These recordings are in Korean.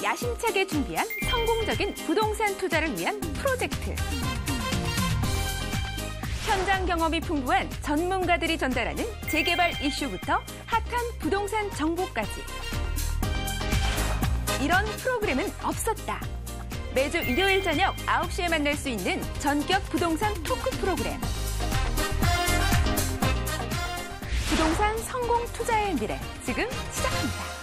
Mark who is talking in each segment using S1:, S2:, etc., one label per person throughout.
S1: 야심차게 준비한 성공적인 부동산 투자를 위한 프로젝트. 현장 경험이 풍부한 전문가들이 전달하는 재개발 이슈부터 핫한 부동산 정보까지. 이런 프로그램은 없었다. 매주 일요일 저녁 9시에 만날 수 있는 전격 부동산 토크 프로그램. 부동산 성공 투자의 미래, 지금 시작합니다.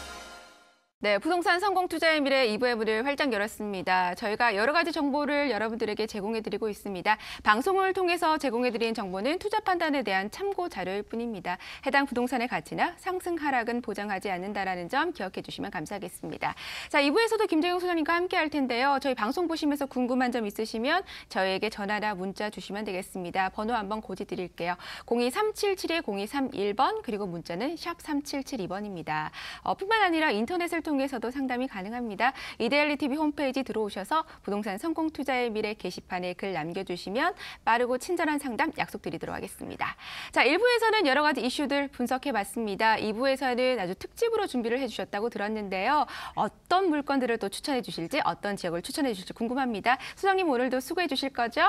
S1: 네, 부동산 성공 투자의 미래 2부의 문을 활짝 열었습니다. 저희가 여러 가지 정보를 여러분들에게 제공해드리고 있습니다. 방송을 통해서 제공해드린 정보는 투자 판단에 대한 참고 자료일 뿐입니다. 해당 부동산의 가치나 상승 하락은 보장하지 않는다는 점 기억해 주시면 감사하겠습니다. 자, 2부에서도 김재용 소장님과 함께 할 텐데요. 저희 방송 보시면서 궁금한 점 있으시면 저희에게 전화나 문자 주시면 되겠습니다. 번호 한번 고지 드릴게요. 02377-0231번 그리고 문자는 샵 3772번입니다. 뿐만 아니라 인터넷을 통해서도 상담이 가능합니다. 이데일리 TV 홈페이지 들어오셔서 부동산 성공 투자의 미래 게시판에 글 남겨주시면 빠르고 친절한 상담 약속드리도록 하겠습니다. 자, 1부에서는 여러 가지 이슈들 분석해봤습니다. 2부에서는 아주 특집으로 준비를 해주셨다고 들었는데요. 어떤 물건들을 또 추천해 주실지, 어떤 지역을 추천해 주실지 궁금합니다. 소장님 오늘도 수고해 주실 거죠?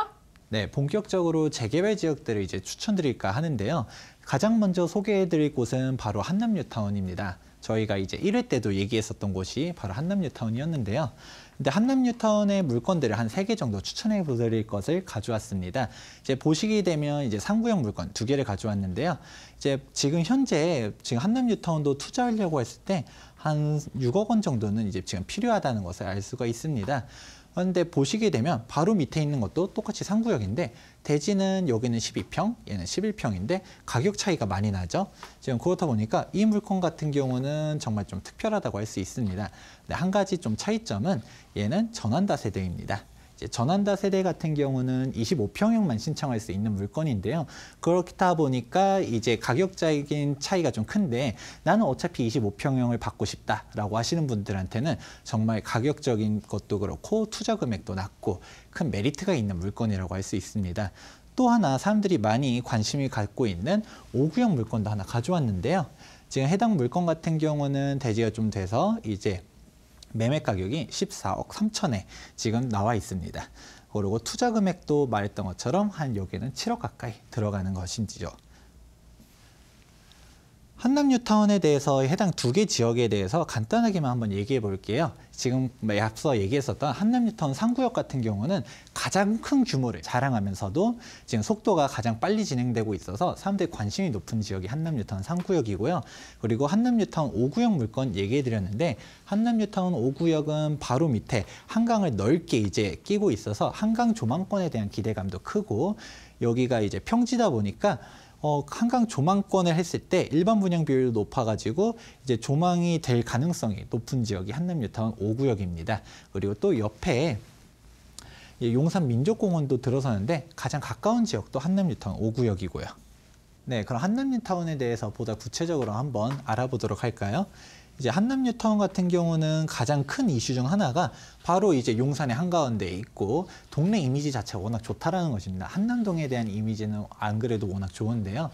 S2: 네, 본격적으로 재개발 지역들을 이제 추천드릴까 하는데요. 가장 먼저 소개해드릴 곳은 바로 한남뉴타운입니다. 저희가 이제 1회 때도 얘기했었던 곳이 바로 한남뉴타운이었는데요. 근데 한남뉴타운의 물건들을 한 3개 정도 추천해 드릴 것을 가져왔습니다. 이제 보시게 되면 이제 상구역 물건 2개를 가져왔는데요. 이제 지금 현재 한남뉴타운도 투자하려고 했을 때 한 6억 원 정도는 이제 지금 필요하다는 것을 알 수가 있습니다. 그런데 보시게 되면 바로 밑에 있는 것도 똑같이 상구역인데 대지는 여기는 12평, 얘는 11평인데 가격 차이가 많이 나죠. 지금 그렇다 보니까 이 물건 같은 경우는 정말 좀 특별하다고 할 수 있습니다. 근데 한 가지 좀 차이점은 얘는 전환다 세대입니다. 전환다 세대 같은 경우는 25평형만 신청할 수 있는 물건인데요. 그렇다 보니까 이제 가격적인 차이가 좀 큰데 나는 어차피 25평형을 받고 싶다라고 하시는 분들한테는 정말 가격적인 것도 그렇고 투자 금액도 낮고 큰 메리트가 있는 물건이라고 할 수 있습니다. 또 하나 사람들이 많이 관심을 갖고 있는 5구역 물건도 하나 가져왔는데요. 지금 해당 물건 같은 경우는 대지가 좀 돼서 이제 매매 가격이 14억 3천에 지금 나와 있습니다. 그리고 투자 금액도 말했던 것처럼 한 여기는 7억 가까이 들어가는 것인지요. 한남뉴타운에 대해서 해당 2개 지역에 대해서 간단하게만 한번 얘기해 볼게요. 지금 앞서 얘기했었던 한남뉴타운 상구역 같은 경우는 가장 큰 규모를 자랑하면서도 지금 속도가 가장 빨리 진행되고 있어서 사람들이 관심이 높은 지역이 한남뉴타운 상구역이고요. 그리고 한남뉴타운 5구역 물건 얘기해 드렸는데 한남뉴타운 5구역은 바로 밑에 한강을 넓게 이제 끼고 있어서 한강 조망권에 대한 기대감도 크고 여기가 이제 평지다 보니까 한강 조망권을 했을 때 일반 분양 비율도 높아가지고 이제 조망이 될 가능성이 높은 지역이 한남뉴타운 5구역입니다. 그리고 또 옆에 용산 민족공원도 들어서는데 가장 가까운 지역도 한남뉴타운 5구역이고요. 네, 그럼 한남뉴타운에 대해서 보다 구체적으로 한번 알아보도록 할까요? 이제 한남뉴타운 같은 경우는 가장 큰 이슈 중 하나가 바로 이제 용산의 한가운데에 있고 동네 이미지 자체가 워낙 좋다라는 것입니다. 한남동에 대한 이미지는 안 그래도 워낙 좋은데요.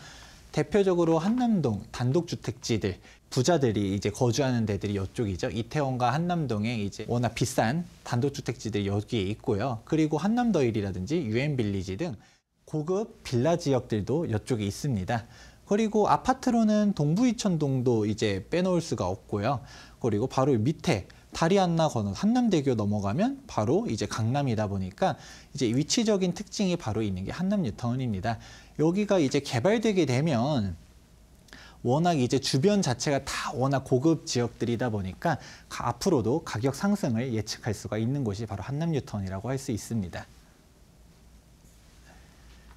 S2: 대표적으로 한남동 단독주택지들, 부자들이 이제 거주하는 데들이 이쪽이죠. 이태원과 한남동에 이제 워낙 비싼 단독주택지들이 여기에 있고요. 그리고 한남더힐이라든지 유엔빌리지 등 고급 빌라 지역들도 이쪽에 있습니다. 그리고 아파트로는 동부이천동도 이제 빼놓을 수가 없고요. 그리고 바로 밑에 다리 하나 건너 한남대교 넘어가면 바로 이제 강남이다 보니까 이제 위치적인 특징이 바로 있는 게 한남뉴타운입니다. 여기가 이제 개발되게 되면 워낙 이제 주변 자체가 다 워낙 고급 지역들이다 보니까 앞으로도 가격 상승을 예측할 수가 있는 곳이 바로 한남뉴타운이라고 할 수 있습니다.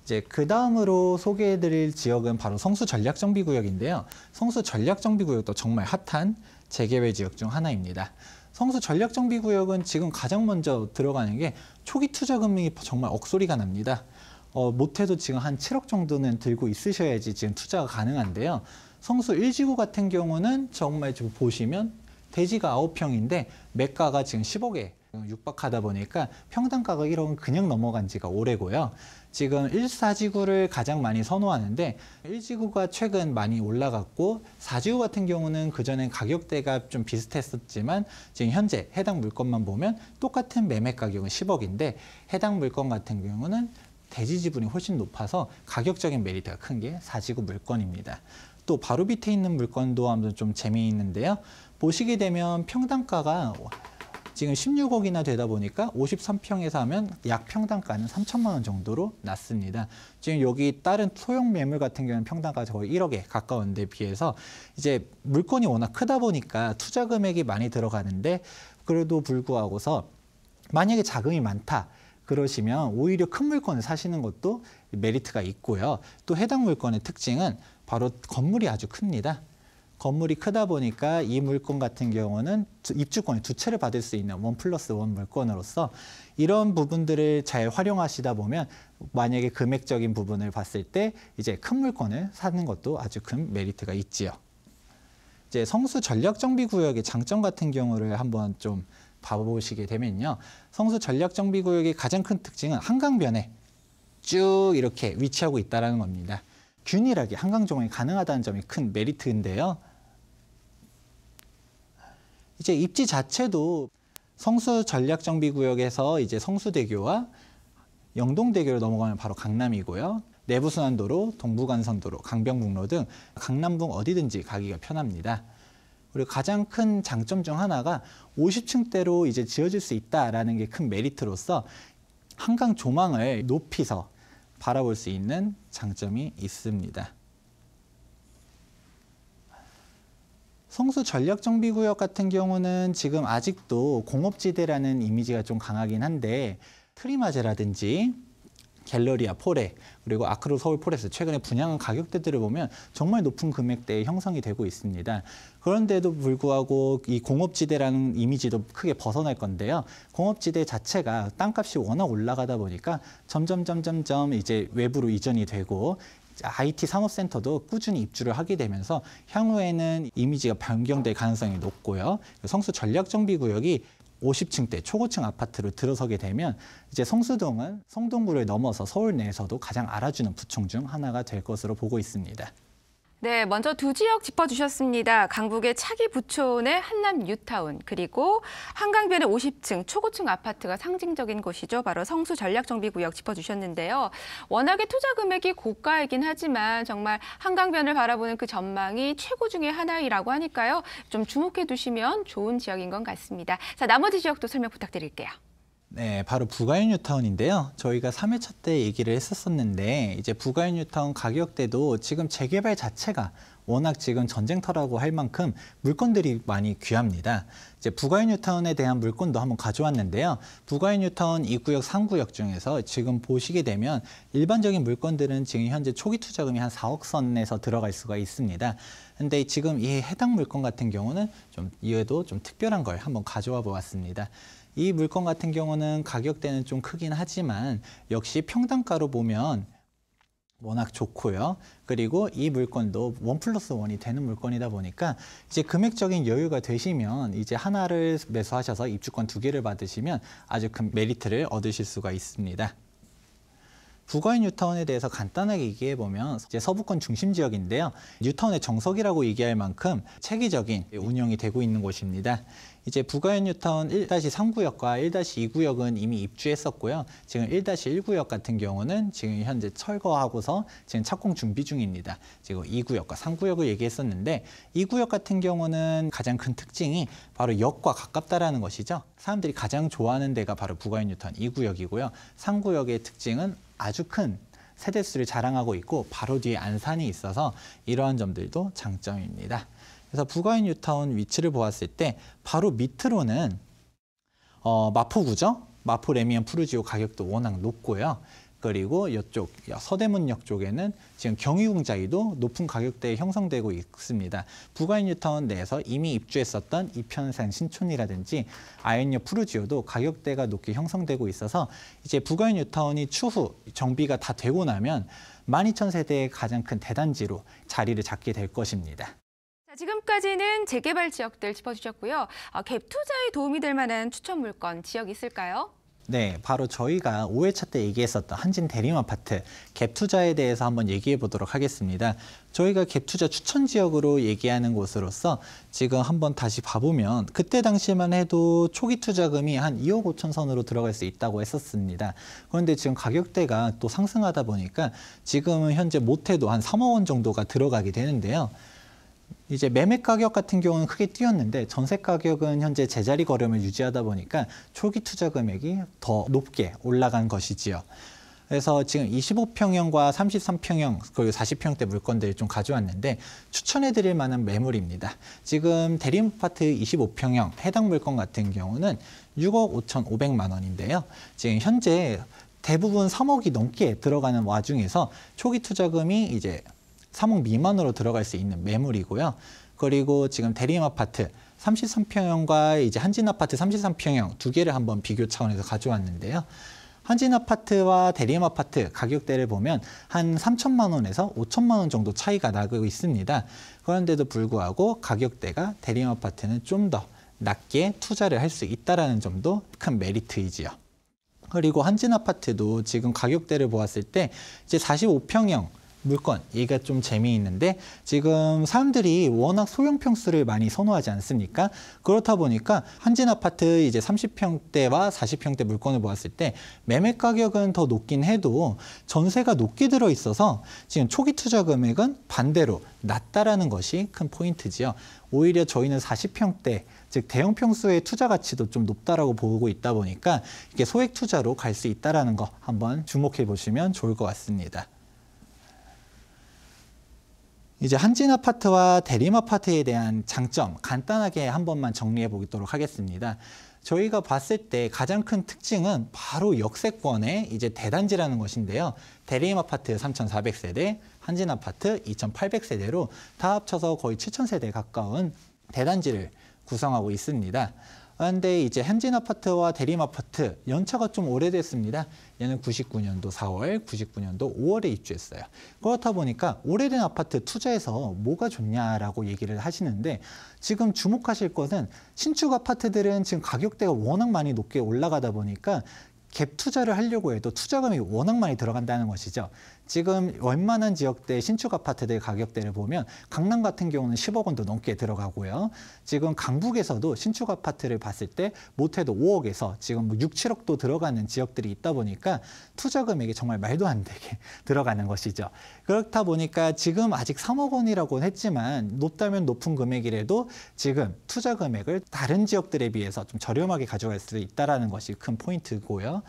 S2: 이제 그 다음으로 소개해드릴 지역은 바로 성수전략정비구역인데요. 성수전략정비구역도 정말 핫한 재개발 지역 중 하나입니다. 성수전략정비구역은 지금 가장 먼저 들어가는 게 초기 투자 금액이 정말 억소리가 납니다. 못해도 지금 한 7억 정도는 들고 있으셔야지 지금 투자가 가능한데요. 성수 1지구 같은 경우는 정말 지금 보시면 대지가 9평인데 매가가 지금 10억에 육박하다 보니까 평당가가 1억은 그냥 넘어간 지가 오래고요. 지금 1사지구를 가장 많이 선호하는데 1지구가 최근 많이 올라갔고 4지구 같은 경우는 그전엔 가격대가 좀 비슷했었지만 지금 현재 해당 물건만 보면 똑같은 매매 가격은 10억인데 해당 물건 같은 경우는 대지 지분이 훨씬 높아서 가격적인 메리트가 큰 게 4지구 물건입니다. 또 바로 밑에 있는 물건도 한번 좀 재미있는데요. 보시게 되면 평당가가 지금 16억이나 되다 보니까 53평에서 하면 약 평당가는 3천만 원 정도로 났습니다. 지금 여기 다른 소형 매물 같은 경우는 평당가가 거의 1억에 가까운 데 비해서 이제 물건이 워낙 크다 보니까 투자 금액이 많이 들어가는데 그래도 불구하고서 만약에 자금이 많다. 그러시면 오히려 큰 물건을 사시는 것도 메리트가 있고요. 또 해당 물건의 특징은 바로 건물이 아주 큽니다. 건물이 크다 보니까 이 물건 같은 경우는 입주권을 두 채를 받을 수 있는 1+1 물건으로서 이런 부분들을 잘 활용하시다 보면 만약에 금액적인 부분을 봤을 때 이제 큰 물건을 사는 것도 아주 큰 메리트가 있지요. 이제 성수 전략정비구역의 장점 같은 경우를 한번 좀 봐보시게 되면요. 성수 전략정비구역의 가장 큰 특징은 한강변에 쭉 이렇게 위치하고 있다는 겁니다. 균일하게 한강 조망이 가능하다는 점이 큰 메리트인데요. 이제 입지 자체도 성수 전략정비구역에서 이제 성수대교와 영동대교를 넘어가면 바로 강남이고요. 내부순환도로, 동부간선도로, 강변북로 등 강남북 어디든지 가기가 편합니다. 그리고 가장 큰 장점 중 하나가 50층대로 이제 지어질 수 있다라는 게 큰 메리트로서 한강 조망을 높이서 바라볼 수 있는 장점이 있습니다. 성수 전략정비구역 같은 경우는 지금 아직도 공업지대라는 이미지가 좀 강하긴 한데 트리마제라든지 갤러리아 포레 그리고 아크로 서울 포레스 최근에 분양한 가격대들을 보면 정말 높은 금액대에 형성이 되고 있습니다. 그런데도 불구하고 이 공업지대라는 이미지도 크게 벗어날 건데요. 공업지대 자체가 땅값이 워낙 올라가다 보니까 점점 이제 외부로 이전이 되고 IT 산업센터도 꾸준히 입주를 하게 되면서 향후에는 이미지가 변경될 가능성이 높고요. 성수 전략정비구역이 50층대 초고층 아파트로 들어서게 되면 이제 성수동은 성동구를 넘어서 서울 내에서도 가장 알아주는 부청 중 하나가 될 것으로 보고 있습니다.
S1: 네, 먼저 두 지역 짚어주셨습니다. 강북의 차기 부촌의 한남 뉴타운, 그리고 한강변의 50층 초고층 아파트가 상징적인 곳이죠. 바로 성수 전략정비구역 짚어주셨는데요. 워낙에 투자 금액이 고가이긴 하지만 정말 한강변을 바라보는 그 전망이 최고 중의 하나이라고 하니까요. 좀 주목해 두시면 좋은 지역인 것 같습니다. 자, 나머지 지역도 설명 부탁드릴게요.
S2: 네, 바로 부가인 뉴타운인데요. 저희가 3회차 때 얘기를 했었는데 이제 부가인 뉴타운 가격대도 지금 재개발 자체가 워낙 지금 전쟁터라고 할 만큼 물건들이 많이 귀합니다. 이제 부가인 뉴타운에 대한 물건도 한번 가져왔는데요. 부가인 뉴타운 2구역, 3구역 중에서 지금 보시게 되면 일반적인 물건들은 지금 현재 초기 투자금이 한 4억 선에서 들어갈 수가 있습니다. 근데 지금 이 해당 물건 같은 경우는 좀 이외에도 좀 특별한 걸 한번 가져와 보았습니다. 이 물건 같은 경우는 가격대는 좀 크긴 하지만 역시 평당가로 보면 워낙 좋고요. 그리고 이 물건도 1+1이 되는 물건이다 보니까 이제 금액적인 여유가 되시면 이제 하나를 매수하셔서 입주권 2개를 받으시면 아주 큰 메리트를 얻으실 수가 있습니다. 부가인 뉴타운에 대해서 간단하게 얘기해보면 이제 서부권 중심 지역인데요. 뉴타운의 정석이라고 얘기할 만큼 체계적인 운영이 되고 있는 곳입니다. 이제 부가인 뉴타운 1-3구역과 1-2구역은 이미 입주했었고요. 지금 1-1구역 같은 경우는 지금 현재 철거하고서 지금 착공 준비 중입니다. 지금 2구역과 3구역을 얘기했었는데 2구역 같은 경우는 가장 큰 특징이 바로 역과 가깝다라는 것이죠. 사람들이 가장 좋아하는 데가 바로 부가인 뉴타운 2구역이고요. 3구역의 특징은 아주 큰 세대수를 자랑하고 있고 바로 뒤에 안산이 있어서 이러한 점들도 장점입니다. 그래서 부가인 뉴타운 위치를 보았을 때 바로 밑으로는 마포구죠. 마포 레미안 푸르지오 가격도 워낙 높고요. 그리고 이쪽 서대문역 쪽에는 지금 경희궁자이도 높은 가격대에 형성되고 있습니다. 부가인 뉴타운 내에서 이미 입주했었던 이편산 신촌이라든지 아현역 푸르지오도 가격대가 높게 형성되고 있어서 이제 부가인 뉴타운이 추후 정비가 다 되고 나면 12,000세대의 가장 큰 대단지로 자리를 잡게 될 것입니다.
S1: 지금까지는 재개발 지역들 짚어주셨고요. 갭 투자에 도움이 될 만한 추천 물건 지역 있을까요?
S2: 네, 바로 저희가 5회차 때 얘기했었던 한진 대림아파트 갭 투자에 대해서 한번 얘기해 보도록 하겠습니다. 저희가 갭 투자 추천 지역으로 얘기하는 곳으로서 지금 한번 다시 봐보면 그때 당시만 해도 초기 투자금이 한 2억 5천 선으로 들어갈 수 있다고 했었습니다. 그런데 지금 가격대가 또 상승하다 보니까 지금은 현재 못해도 한 3억 원 정도가 들어가게 되는데요. 이제 매매 가격 같은 경우는 크게 뛰었는데 전세 가격은 현재 제자리 걸음을 유지하다 보니까 초기 투자 금액이 더 높게 올라간 것이지요. 그래서 지금 25평형과 33평형 그리고 40평대 물건들을 좀 가져왔는데 추천해드릴 만한 매물입니다. 지금 대림아파트 25평형 해당 물건 같은 경우는 6억 5,500만 원인데요. 지금 현재 대부분 3억이 넘게 들어가는 와중에서 초기 투자금이 이제 3억 미만으로 들어갈 수 있는 매물이고요. 그리고 지금 대림아파트 33평형과 이제 한진아파트 33평형 두 개를 한번 비교 차원에서 가져왔는데요. 한진아파트와 대림아파트 가격대를 보면 한 3천만 원에서 5천만 원 정도 차이가 나고 있습니다. 그런데도 불구하고 가격대가 대림아파트는 좀 더 낮게 투자를 할 수 있다는 점도 큰 메리트이지요. 그리고 한진아파트도 지금 가격대를 보았을 때 이제 45평형 물건, 얘가 좀 재미있는데 지금 사람들이 워낙 소형 평수를 많이 선호하지 않습니까? 그렇다 보니까 한진아파트 이제 30평대와 40평대 물건을 보았을 때 매매 가격은 더 높긴 해도 전세가 높게 들어 있어서 지금 초기 투자 금액은 반대로 낮다라는 것이 큰 포인트지요. 오히려 저희는 40평대, 즉 대형 평수의 투자 가치도 좀 높다라고 보고 있다 보니까 이게 소액 투자로 갈 수 있다라는 거 한번 주목해 보시면 좋을 것 같습니다. 이제 한진아파트와 대림아파트에 대한 장점 간단하게 한 번만 정리해 보도록 하겠습니다. 저희가 봤을 때 가장 큰 특징은 바로 역세권의 이제 대단지라는 것인데요. 대림아파트 3,400세대, 한진아파트 2,800세대로 다 합쳐서 거의 7,000세대에 가까운 대단지를 구성하고 있습니다. 그런데 이제 한진아파트와 대림아파트 연차가 좀 오래됐습니다. 얘는 99년도 4월, 99년도 5월에 입주했어요. 그렇다 보니까 오래된 아파트 투자해서 뭐가 좋냐라고 얘기를 하시는데 지금 주목하실 것은 신축 아파트들은 지금 가격대가 워낙 많이 높게 올라가다 보니까 갭 투자를 하려고 해도 투자금이 워낙 많이 들어간다는 것이죠. 지금 웬만한 지역대 신축 아파트들 가격대를 보면 강남 같은 경우는 10억 원도 넘게 들어가고요. 지금 강북에서도 신축 아파트를 봤을 때 못해도 5억에서 지금 6, 7억도 들어가는 지역들이 있다 보니까 투자 금액이 정말 말도 안 되게 들어가는 것이죠. 그렇다 보니까 지금 아직 3억 원이라고는 했지만 높다면 높은 금액이라도 지금 투자 금액을 다른 지역들에 비해서 좀 저렴하게 가져갈 수 있다는 것이 큰 포인트고요.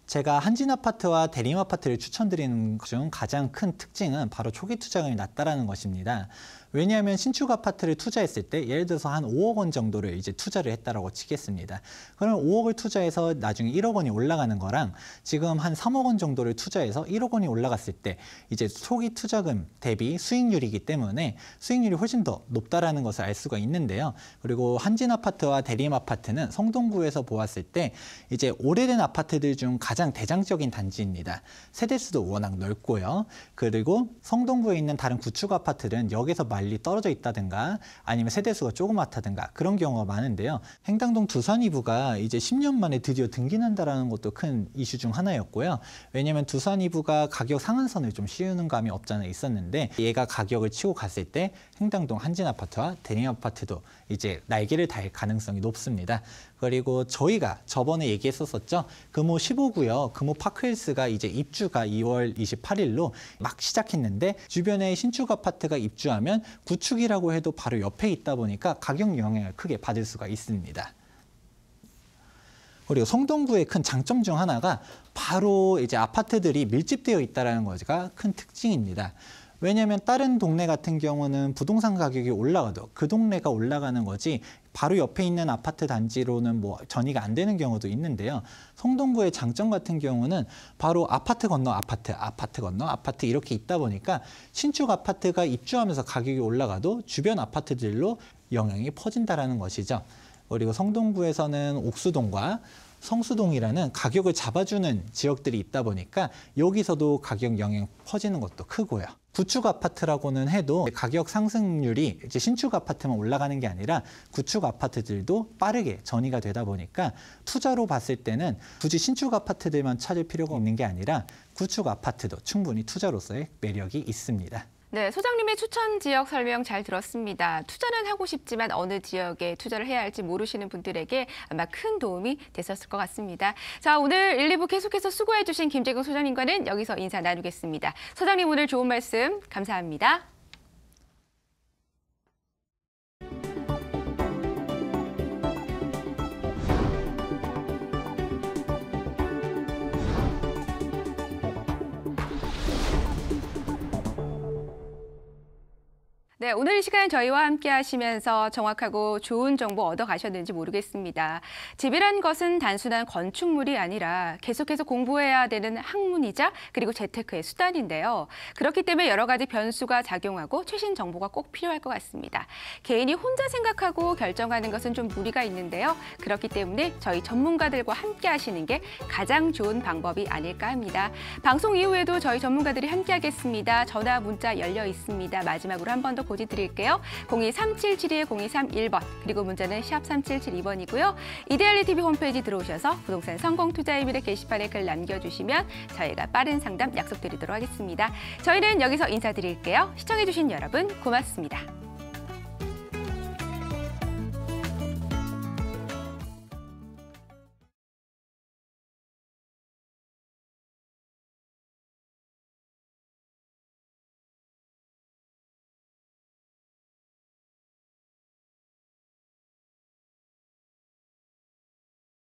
S2: 제가 한진아파트와 대림아파트를 추천드리는 중 가장 큰 특징은 바로 초기 투자금이 낮다라는 것입니다. 왜냐하면 신축 아파트를 투자했을 때 예를 들어서 한 5억 원 정도를 이제 투자를 했다라고 치겠습니다. 그러면 5억을 투자해서 나중에 1억 원이 올라가는 거랑 지금 한 3억 원 정도를 투자해서 1억 원이 올라갔을 때 이제 초기 투자금 대비 수익률이기 때문에 수익률이 훨씬 더 높다라는 것을 알 수가 있는데요. 그리고 한진아파트와 대림아파트는 성동구에서 보았을 때 이제 오래된 아파트들 중 가장 대장적인 단지입니다. 세대수도 워낙 넓고요. 그리고 성동구에 있는 다른 구축 아파트들은 역에서 멀리 떨어져 있다든가 아니면 세대수가 조그맣다든가 그런 경우가 많은데요. 행당동 두산 2부가 이제 10년 만에 드디어 등기난다라는 것도 큰 이슈 중 하나였고요. 왜냐하면 두산 2부가 가격 상한선을 좀 씌우는 감이 없잖아 있었는데 얘가 가격을 치고 갔을 때 행당동 한진아파트와 대림아파트도 이제 날개를 달 가능성이 높습니다. 그리고 저희가 저번에 얘기했었죠. 금호 15구역, 금호 파크힐스가 이제 입주가 2월 28일로 막 시작했는데 주변에 신축 아파트가 입주하면 구축이라고 해도 바로 옆에 있다 보니까 가격 영향을 크게 받을 수가 있습니다. 그리고 성동구의 큰 장점 중 하나가 바로 이제 아파트들이 밀집되어 있다는 것이 큰 특징입니다. 왜냐하면 다른 동네 같은 경우는 부동산 가격이 올라가도 그 동네가 올라가는 거지 바로 옆에 있는 아파트 단지로는 뭐 전이가 안 되는 경우도 있는데요. 성동구의 장점 같은 경우는 바로 아파트 건너 아파트, 아파트 건너 아파트 이렇게 있다 보니까 신축 아파트가 입주하면서 가격이 올라가도 주변 아파트들로 영향이 퍼진다는 것이죠. 그리고 성동구에서는 옥수동과 성수동이라는 가격을 잡아주는 지역들이 있다 보니까 여기서도 가격 영향 퍼지는 것도 크고요. 구축 아파트라고는 해도 가격 상승률이 이제 신축 아파트만 올라가는 게 아니라 구축 아파트들도 빠르게 전이가 되다 보니까 투자로 봤을 때는 굳이 신축 아파트들만 찾을 필요가 있는 게 아니라 구축 아파트도 충분히 투자로서의 매력이 있습니다.
S1: 네, 소장님의 추천 지역 설명 잘 들었습니다. 투자는 하고 싶지만 어느 지역에 투자를 해야 할지 모르시는 분들에게 아마 큰 도움이 됐었을 것 같습니다. 자, 오늘 1, 2부 계속해서 수고해 주신 김재경 소장님과는 여기서 인사 나누겠습니다. 소장님 오늘 좋은 말씀 감사합니다. 네, 오늘 이 시간 저희와 함께 하시면서 정확하고 좋은 정보 얻어가셨는지 모르겠습니다. 집이란 것은 단순한 건축물이 아니라 계속해서 공부해야 되는 학문이자 그리고 재테크의 수단인데요. 그렇기 때문에 여러 가지 변수가 작용하고 최신 정보가 꼭 필요할 것 같습니다. 개인이 혼자 생각하고 결정하는 것은 좀 무리가 있는데요. 그렇기 때문에 저희 전문가들과 함께 하시는 게 가장 좋은 방법이 아닐까 합니다. 방송 이후에도 저희 전문가들이 함께 하겠습니다. 전화, 문자 열려 있습니다. 마지막으로 한 번 더 고지 드릴게요. 02-3772-0231번 그리고 문자는 샵 3772번이고요. 이데알리 TV 홈페이지 들어오셔서 부동산 성공 투자의 미래 게시판에 글 남겨주시면 저희가 빠른 상담 약속드리도록 하겠습니다. 저희는 여기서 인사드릴게요. 시청해주신 여러분 고맙습니다.